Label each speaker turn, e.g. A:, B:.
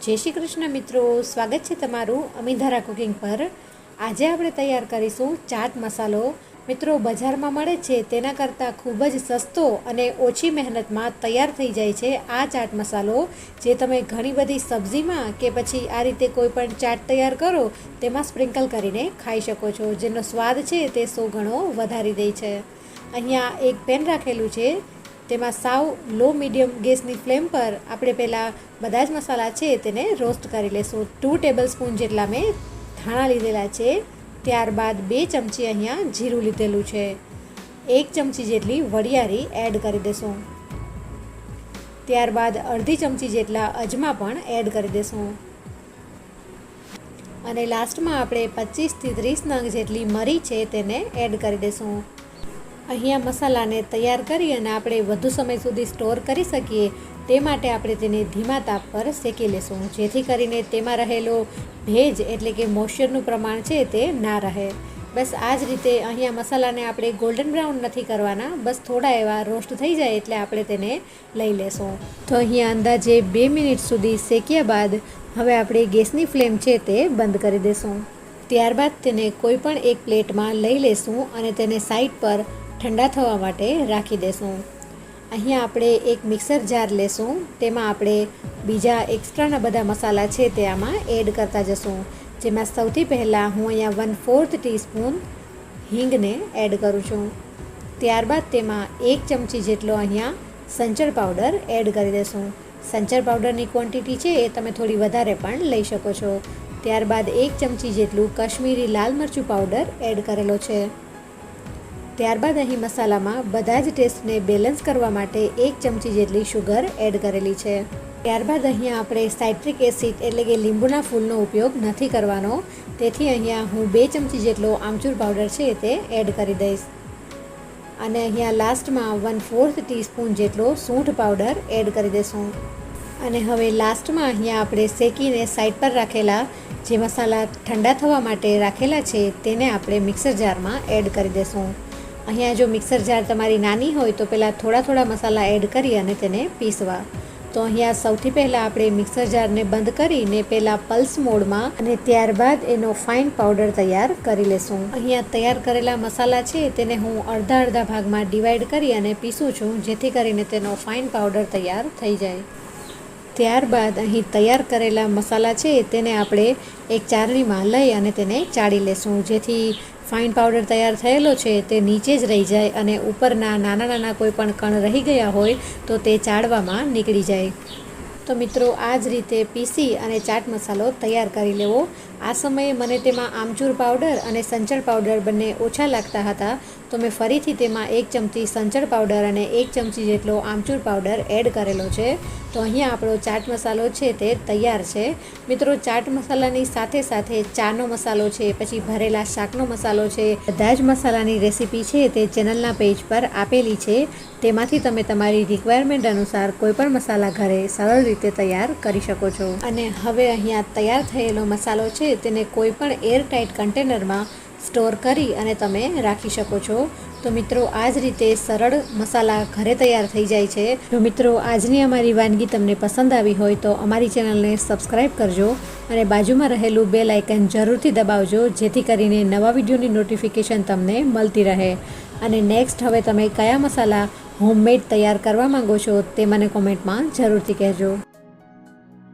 A: जय श्री कृष्ण मित्रों, स्वागत है तमारू अमीधारा कुकिंग पर। आज आप तैयार करीशू चाट मसालो। मित्रों, बजार में मळे छे तेना करता खूब ज सस्तो अने ओછી मेहनत में तैयार थई जाय छे आ चाट मसालो, जे तमे घणी बधी सब्जी में के पछी आ रीते कोईपण चाट तैयार करो तेमां स्प्रिंकल करीने खाई शको छो, जेनो स्वाद छे ते 100 गणो वधारी दे छे। अहींया एक पेन राखेलुं छे, तेमां साव लो मीडियम गैसनी फ्लेम पर આપણે પહેલાં બધા જ મસાલા છે તેને રોસ્ટ કરી લેશું। 2 ટેબલસ્પૂન જેટલા મેં ધાણા લીધેલા છે, ત્યારબાદ 2 ચમચી અહીંયા જીરું લીધેલું છે, 1 ચમચી જેટલી વરિયાળી એડ કરી દેશું, ત્યારબાદ અડધી ચમચી જેટલા અજમા પણ એડ કરી દેશું અને લાસ્ટમાં આપણે 25 થી 30 નંગ જેટલી મરી છે તેને એડ કરી દેશું। અહીંયા મસાલાને તૈયાર કરી અને આપણે વધુ સમય સુધી સ્ટોર કરી શકીએ તે માટે આપણે તેને ધીમા તાપ પર શેકી લેશું, જેથી કરીને તેમાં રહેલો ભેજ એટલે કે મોઇશ્ચરનું પ્રમાણ છે તે ના રહે। બસ આ જ રીતે અહીંયા મસાલાને આપણે ગોલ્ડન બ્રાઉન નથી કરવાના, બસ થોડા એવા રોસ્ટ થઈ જાય એટલે આપણે તેને લઈ લેશું। તો અહીંયા અંદાજે 2 મિનિટ સુધી શેક્યા બાદ હવે આપણે ગેસની ફ્લેમ છે તે બંધ કરી દેશું। ત્યારબાદ તેને કોઈ પણ એક પ્લેટમાં લઈ લેશું અને તેને સાઈડ પર ठंडा थवा माटे राखी देसूँ। अहीं आपणे एक मिक्सर जार लेसूँ, तेमां आपणे बीजा एक्स्ट्राना बधा मसाला छे ते आमां एड करता जशुं, जेमां सौथी पहेला हूँ अहींया 1/4 टीस्पून हींगने एड करूँ छूँ। त्यारबाद तेमां 1 चमची जेटलो अहींया संचर पाउडर एड करी देसूँ। संचर पाउडरनी क्वॉंटिटी छे ए तमे थोड़ी वधारे पण लई शको छो। त्यारबाद 1 चमची जेटલું कश्मीरी लाल मरचું पाउडर एड करेलो छे। ત્યારબાદ અહીં મસાલામાં બધા જ ટેસ્ટને બેલેન્સ કરવા માટે 1 ચમચી જેટલી શુગર એડ કરેલી છે। ત્યારબાદ અહીંયા આપણે સાઇટ્રિક એસિડ એટલે કે લીંબુના ફૂલનો ઉપયોગ નથી કરવાનો, તેથી અહીંયા હું 2 ચમચી જેટલો આમચૂર પાવડર છે તે એડ કરી દઈશ અને અહીંયા લાસ્ટમાં 1/4 ટીસ્પૂન જેટલો સૂંઠ પાવડર એડ કરી દઈશું અને હવે લાસ્ટમાં અહીંયા આપણે શેકીને સાઈડ પર રાખેલા જે મસાલા ઠંડા થવા માટે રાખેલા છે તેને આપણે મિક્સર જારમાં એડ કરી દઈશું। અહીંયા જો મિક્સર जार તમારી નાની હોય તો પહેલાં થોડા થોડા મસાલા એડ કરી અને તેને પીસવા। તો અહીંયા સૌથી પહેલાં આપણે મિક્સર જારને બંધ કરીને પહેલાં પલ્સ મોડમાં અને ત્યારબાદ એનો ફાઇન પાવડર તૈયાર કરી લેશું। અહીંયા તૈયાર કરેલા મસાલા છે તેને હું અડધા અડધા ભાગમાં ડિવાઈડ કરી અને પીસું છું, જેથી કરીને તેનો ફાઇન પાવડર તૈયાર થઈ જાય। ત્યારબાદ અહીં તૈયાર કરેલા મસાલા છે તેને આપણે એક ચાળણીમાં લઈ અને તેને ચાળી લેશું, જેથી फाइन पाउडर तैयार थयेलो छे ते नीचे ज रही जाए અને ઉપરના નાના નાના કોઈ પણ કણ રહી ગયા હોય તો તે ચાળવામાં નીકળી જાય। તો મિત્રો આ જ રીતે પીસી અને ચાટ મસાલો તૈયાર કરી લેવો। આ સમયે મને તેમાં આમચૂર પાવડર અને સંચળ પાવડર બંને ઓછા લાગતા હતા, તો મેં ફરીથી તેમાં 1 ચમચી સંચળ પાવડર અને 1 ચમચી જેટલો આમચૂર પાવડર એડ કરેલો છે। તો અહીંયા આપણો ચાટ મસાલો છે તે તૈયાર છે। મિત્રો, ચાટ મસાલાની સાથે સાથે ચાનો મસાલો છે, પછી ભરેલા શાકનો મસાલો છે, બધા જ મસાલાની રેસીપી છે તે ચેનલના પેજ પર આપેલી છે, તેમાંથી તમે તમારી રિક્વાયરમેન્ટ અનુસાર કોઈપણ મસાલા ઘરે સરળ રીતે તૈયાર કરી શકો છો। અને હવે અહીંયા તૈયાર થયેલો મસાલો છે તેને કોઈપણ એરટાઇટ કન્ટેનરમાં સ્ટોર કરી અને તમે રાખી શકો છો। તો મિત્રો આ જ રીતે સરળ મસાલા ઘરે તૈયાર થઈ જાય છે। જો મિત્રો આજની અમારી વાનગી તમને પસંદ આવી હોય તો અમારી ચેનલને સબસ્ક્રાઈબ કરજો અને બાજુમાં રહેલું બેલ આઇકન જરૂરથી દબાવજો, જેથી કરીને નવા વિડીયોની નોટિફિકેશન તમને મળતી રહે। અને નેક્સ્ટ હવે તમે કયા મસાલા હોમમેડ તૈયાર કરવા માંગો છો તે મને કોમેન્ટમાં જરૂરથી કહેજો।